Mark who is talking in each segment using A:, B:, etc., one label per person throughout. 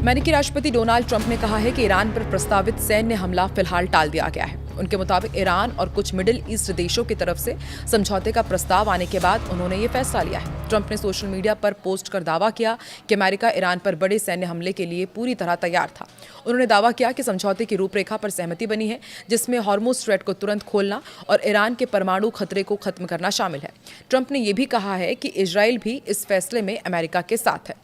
A: अमेरिकी राष्ट्रपति Donald Trump ने कहा है कि ईरान पर प्रस्तावित सैन्य हमला फिलहाल टाल दिया गया है। उनके मुताबिक ईरान और कुछ मिडिल ईस्ट देशों की तरफ से समझौते का प्रस्ताव आने के बाद उन्होंने ये फैसला लिया है। ट्रंप ने सोशल मीडिया पर पोस्ट कर दावा किया कि अमेरिका ईरान पर बड़े सैन्य हमले के लिए पूरी तरह तैयार था। उन्होंने दावा किया कि समझौते की रूपरेखा पर सहमति बनी है, जिसमें हॉर्मुज स्ट्रेट को तुरंत खोलना और ईरान के परमाणु खतरे को खत्म करना शामिल है। ट्रंप ने यह भी कहा है कि इजराइल भी इस फैसले में अमेरिका के साथ है।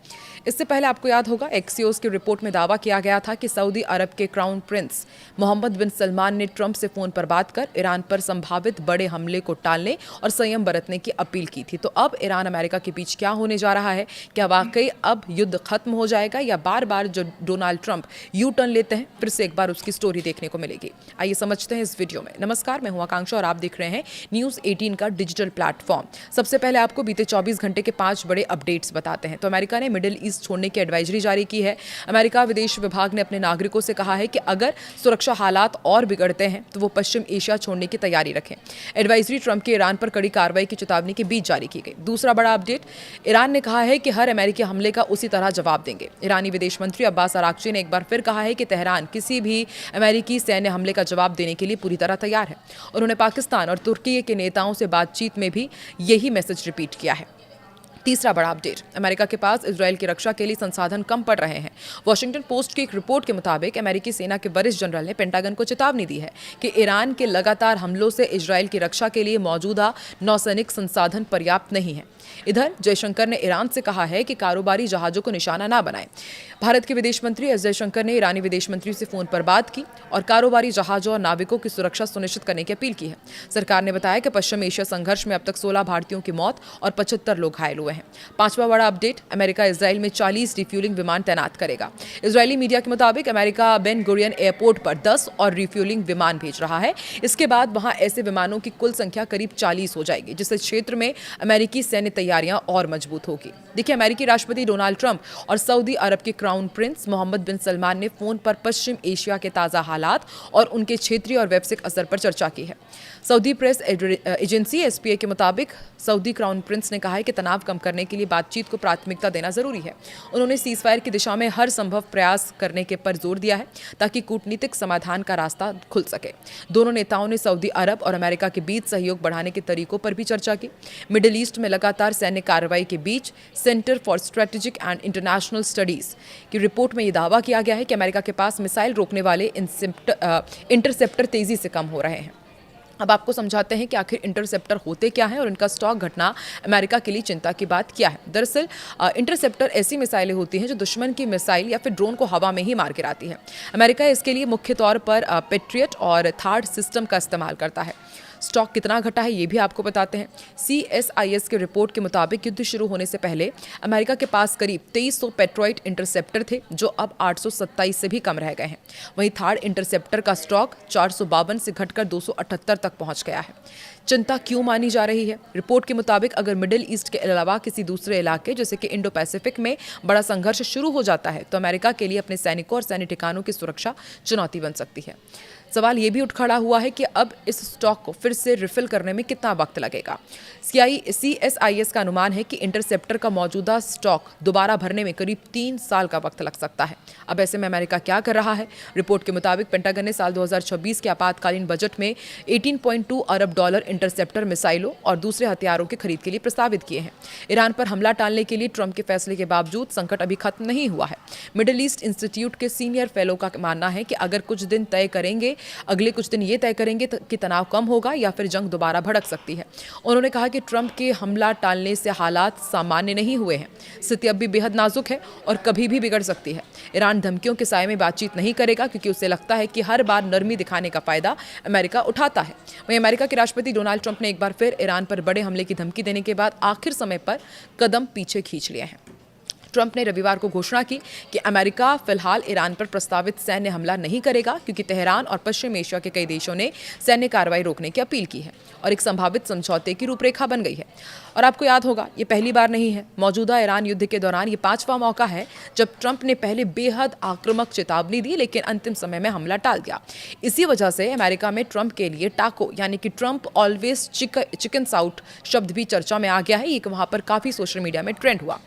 A: इससे पहले आपको याद होगा, एक्सियोस की रिपोर्ट में दावा किया गया था कि सऊदी अरब के क्राउन प्रिंस मोहम्मद बिन सलमान ने ट्रंप से फोन पर बात कर ईरान पर संभावित बड़े हमले को टालने और संयम बरतने की अपील की थी। तो अब ईरान अमेरिका के बीच क्या होने जा रहा है? क्या वाकई अब युद्ध खत्म हो जाएगा या बार बार जो डोनाल्ड ट्रंप यू टर्न लेते हैं फिर से एक बार उसकी स्टोरी देखने को मिलेगी? आइए समझते हैं इस वीडियो में। नमस्कार, मैं हूं आकांक्षा और आप देख रहे हैं न्यूज़ 18 का डिजिटल प्लेटफॉर्म। सबसे पहले आपको बीते 24 घंटे के 5 बड़े अपडेट्स बताते हैं। तो अमेरिका ने मिडिल ईस्ट छोड़ने की एडवाइजरी जारी की है। अमेरिका विदेश विभाग ने अपने नागरिकों से कहा है कि अगर सुरक्षा हालात और बिगड़ते हैं तो वो पश्चिम एशिया छोड़ने की तैयारी रखें। एडवाइजरी ट्रंप के ईरान पर कड़ी कार्रवाई की चेतावनी के बीच जारी की गई। दूसरा बड़ा अपडेट, ईरान ने कहा है कि हर अमेरिकी हमले का उसी तरह जवाब देंगे। ईरानी विदेश मंत्री अब्बास अरागची ने एक बार फिर कहा है कि तेहरान किसी भी अमेरिकी सैन्य हमले का जवाब देने के लिए पूरी तरह तैयार है। उन्होंने पाकिस्तान और तुर्की के नेताओं से बातचीत में भी यही मैसेज रिपीट किया है। तीसरा बड़ा अपडेट, अमेरिका के पास इजराइल की रक्षा के लिए संसाधन कम पड़ रहे हैं। वॉशिंगटन पोस्ट की एक रिपोर्ट के मुताबिक अमेरिकी सेना के वरिष्ठ जनरल ने पेंटागन को चेतावनी दी है कि ईरान के लगातार हमलों से इजराइल की रक्षा के लिए मौजूदा नौसैनिक संसाधन पर्याप्त नहीं है। इधर जयशंकर ने ईरान से कहा है कि कारोबारी जहाजों को निशाना न बनाएं। भारत के विदेश मंत्री एस जयशंकर ने ईरानी विदेश मंत्री से फोन पर बात की और कारोबारी जहाजों और नाविकों की सुरक्षा सुनिश्चित करने की अपील की है। सरकार ने बताया कि पश्चिम एशिया संघर्ष में अब तक 16 भारतीयों की मौत और 75 लोग घायल हुए हैं। पांचवा बड़ा अपडेट, अमेरिका इजराइल में 40 रिफ्यूलिंग विमान तैनात करेगा। इजरायली मीडिया के मुताबिक अमेरिका बेन गुरियन एयरपोर्ट पर 10 और रिफ्यूलिंग विमान भेज रहा है। इसके बाद वहां ऐसे विमानों की कुल संख्या करीब 40 हो जाएगी, जिससे क्षेत्र में अमेरिकी सैन्य तैयारियां और मजबूत होगी। देखिए, अमेरिकी राष्ट्रपति डोनाल्ड ट्रंप और सऊदी अरब के क्राउन प्रिंस मोहम्मद बिन सलमान ने फोन पर पश्चिम एशिया के ताज़ा हालात और उनके क्षेत्रीय और व्यावसायिक असर पर चर्चा की है। सऊदी प्रेस एजेंसी एसपीए के मुताबिक सऊदी क्राउन प्रिंस ने कहा है कि तनाव कम करने के लिए बातचीत को प्राथमिकता देना जरूरी है। उन्होंने सीजफायर की दिशा में हर संभव प्रयास करने के पर जोर दिया है ताकि कूटनीतिक समाधान का रास्ता खुल सके। दोनों नेताओं ने सऊदी अरब और अमेरिका के बीच सहयोग बढ़ाने के तरीकों पर भी चर्चा की। मिडिल ईस्ट में लगातार सैन्य कार्रवाई के बीच center for strategic and international studies की रिपोर्ट में यह दावा किया गया है कि अमेरिका के पास मिसाइल रोकने वाले इंटरसेप्टर तेजी से कम हो रहे हैं। अब आपको समझाते हैं कि आखिर इंटरसेप्टर होते क्या हैं और इनका स्टॉक घटना अमेरिका के लिए चिंता की बात क्या है। दरअसल इंटरसेप्टर ऐसी मिसाइलें होती हैं जो दुश्मन की मिसाइल या फिर ड्रोन को हवा में ही मार गिराती है। अमेरिका इसके लिए मुख्य तौर पर पेट्रियट और थार्ड सिस्टम का इस्तेमाल करता है। स्टॉक कितना घटा है ये भी आपको बताते हैं। CSIS की रिपोर्ट के मुताबिक युद्ध शुरू होने से पहले अमेरिका के पास करीब 2300 पेट्रॉइट इंटरसेप्टर थे, जो अब 827 से भी कम रह गए हैं। वहीं थार्ड इंटरसेप्टर का स्टॉक 452 से घटकर 278 तक पहुंच गया है। चिंता क्यों मानी जा रही है? रिपोर्ट के मुताबिक अगर मिडिल ईस्ट के अलावा किसी दूसरे इलाके जैसे कि इंडो पैसिफिक में बड़ा संघर्ष शुरू हो जाता है तो अमेरिका के लिए अपने सैनिकों और सैन्य ठिकानों की सुरक्षा चुनौती बन सकती है। सवाल ये भी उठ खड़ा हुआ है कि अब इस स्टॉक को फिर से रिफिल करने में कितना वक्त लगेगा। CSIS का अनुमान है कि इंटरसेप्टर का मौजूदा स्टॉक दोबारा भरने में करीब 3 साल का वक्त लग सकता है। अब ऐसे में अमेरिका क्या कर रहा है? रिपोर्ट के मुताबिक पेंटागन ने साल 2026 के आपातकालीन बजट में $18.2 अरब इंटरसेप्टर मिसाइलों और दूसरे हथियारों की खरीद के लिए प्रस्तावित किए हैं। ईरान पर हमला टालने के लिए ट्रंप के फैसले के बावजूद संकट अभी खत्म नहीं हुआ है। मिडिल ईस्ट इंस्टीट्यूट के सीनियर फेलो का मानना है कि अगर अगले कुछ दिन ये तय करेंगे कि तनाव कम होगा या फिर जंग दोबारा भड़क सकती है। उन्होंने कहा कि ट्रंप के हमला टालने से हालात सामान्य नहीं हुए हैं। स्थिति अब भी बेहद नाजुक है और कभी भी बिगड़ सकती है। ईरान धमकियों के साये में बातचीत नहीं करेगा क्योंकि उसे लगता है कि हर बार नरमी दिखाने का फायदा अमेरिका उठाता है। वहीं अमेरिका के राष्ट्रपति डोनाल्ड ट्रंप ने एक बार फिर ईरान पर बड़े हमले की धमकी देने के बाद आखिर समय पर कदम पीछे खींच लिए हैं। ट्रंप ने रविवार को घोषणा की कि अमेरिका फिलहाल ईरान पर प्रस्तावित सैन्य हमला नहीं करेगा क्योंकि तेहरान और पश्चिम एशिया के कई देशों ने सैन्य कार्रवाई रोकने की अपील की है और एक संभावित समझौते की रूपरेखा बन गई है। और आपको याद होगा, ये पहली बार नहीं है। मौजूदा ईरान युद्ध के दौरान ये 5वां मौका है जब ट्रंप ने पहले बेहद आक्रामक चेतावनी दी लेकिन अंतिम समय में हमला टाल दिया। इसी वजह से अमेरिका में ट्रंप के लिए टाको यानी कि ट्रंप ऑलवेज चिकन आउट शब्द भी चर्चा में आ गया है। ये वहाँ पर काफ़ी सोशल मीडिया में ट्रेंड हुआ।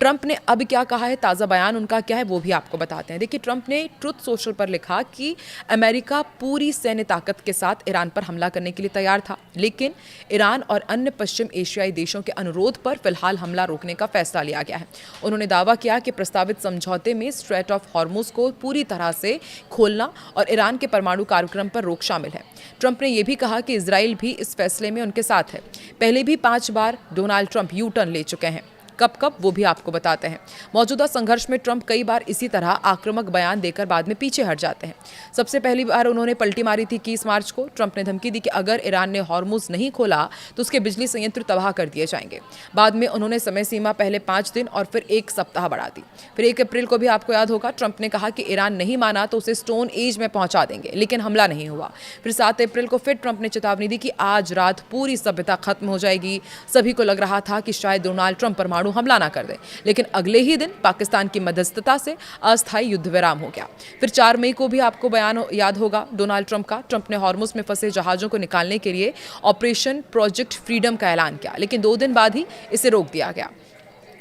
A: ट्रंप ने अब क्या कहा है, ताज़ा बयान उनका क्या है, वो भी आपको बताते हैं। देखिए, ट्रंप ने ट्रुथ सोशल पर लिखा कि अमेरिका पूरी सैन्य ताकत के साथ ईरान पर हमला करने के लिए तैयार था, लेकिन ईरान और अन्य पश्चिम एशियाई देशों के अनुरोध पर फिलहाल हमला रोकने का फैसला लिया गया है। उन्होंने दावा किया कि प्रस्तावित समझौते में स्ट्रेट ऑफ हॉर्मुज को पूरी तरह से खोलना और ईरान के परमाणु कार्यक्रम पर रोक शामिल है। ट्रंप ने यह भी कहा कि इजराइल भी इस फैसले में उनके साथ है। पहले भी 5 बार डोनाल्ड ट्रंप यू टर्न ले चुके हैं। कब वो भी आपको बताते हैं। मौजूदा संघर्ष में ट्रंप कई बार इसी तरह आक्रामक बयान देकर बाद में पीछे हट जाते हैं। सबसे पहली बार उन्होंने पलटी मारी थी 21 मार्च को। ट्रंप ने धमकी दी कि अगर ईरान ने हॉर्मुज नहीं खोला तो उसके बिजली संयंत्र तबाह कर दिए जाएंगे। बाद में उन्होंने समय सीमा पहले 5 दिन और फिर 1 सप्ताह बढ़ा दी। फिर 1 अप्रैल को भी आपको याद होगा, ट्रंप ने कहा कि ईरान नहीं माना तो उसे स्टोन एज में पहुंचा देंगे, लेकिन हमला नहीं हुआ। फिर 7 अप्रैल को फिर ट्रंप ने चेतावनी दी कि आज रात पूरी सभ्यता खत्म हो जाएगी। सभी को लग रहा था कि शायद डोनाल्ड ट्रंप परमाणु हमला ना कर दे, लेकिन अगले ही दिन पाकिस्तान की मध्यस्थता से अस्थायी युद्ध विराम हो गया। फिर 4 मई को भी आपको बयान याद होगा डोनाल्ड ट्रंप का। ट्रंप ने हॉर्मुज में फंसे जहाजों को निकालने के लिए ऑपरेशन प्रोजेक्ट फ्रीडम का ऐलान किया, लेकिन 2 दिन बाद ही इसे रोक दिया गया।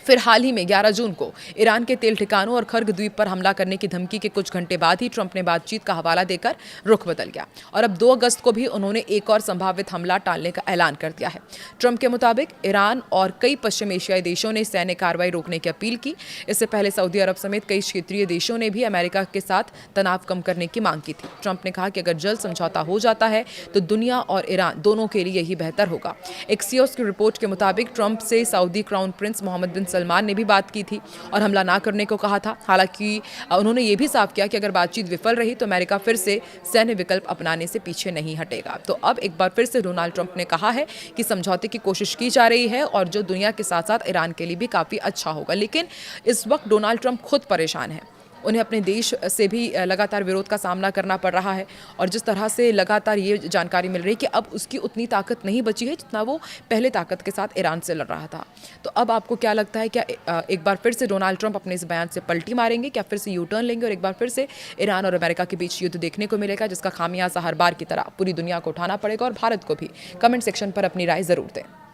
A: फिर हाल ही में 11 जून को ईरान के तेल ठिकानों और खर्ग द्वीप पर हमला करने की धमकी के कुछ घंटे बाद ही ट्रंप ने बातचीत का हवाला देकर रुख बदल गया और अब 2 अगस्त को भी उन्होंने एक और संभावित हमला टालने का ऐलान कर दिया है। ट्रंप के मुताबिक ईरान और कई पश्चिम एशियाई देशों ने सैन्य कार्रवाई रोकने की अपील की। इससे पहले सऊदी अरब समेत कई क्षेत्रीय देशों ने भी अमेरिका के साथ तनाव कम करने की मांग की थी। ट्रंप ने कहा कि अगर जल्द समझौता हो जाता है तो दुनिया और ईरान दोनों के लिए यही बेहतर होगा। एक्सियोस की रिपोर्ट के मुताबिक ट्रंप से सऊदी क्राउन प्रिंस मोहम्मद बिन सलमान ने भी बात की थी और हमला ना करने को कहा था। हालांकि उन्होंने ये भी साफ किया कि अगर बातचीत विफल रही तो अमेरिका फिर से सैन्य विकल्प अपनाने से पीछे नहीं हटेगा। तो अब एक बार फिर से डोनाल्ड ट्रंप ने कहा है कि समझौते की कोशिश की जा रही है और जो दुनिया के साथ साथ ईरान के लिए भी काफ़ी अच्छा होगा। लेकिन इस वक्त डोनाल्ड ट्रंप खुद परेशान है। उन्हें अपने देश से भी लगातार विरोध का सामना करना पड़ रहा है और जिस तरह से लगातार ये जानकारी मिल रही है कि अब उसकी उतनी ताकत नहीं बची है जितना वो पहले ताकत के साथ ईरान से लड़ रहा था। तो अब आपको क्या लगता है, क्या एक बार फिर से डोनाल्ड ट्रंप अपने इस बयान से पलटी मारेंगे, क्या फिर से यू टर्न लेंगे और एक बार फिर से ईरान और अमेरिका के बीच युद्ध देखने को मिलेगा, जिसका खामियाजा हर बार की तरह पूरी दुनिया को उठाना पड़ेगा और भारत को भी? कमेंट सेक्शन पर अपनी राय ज़रूर दें।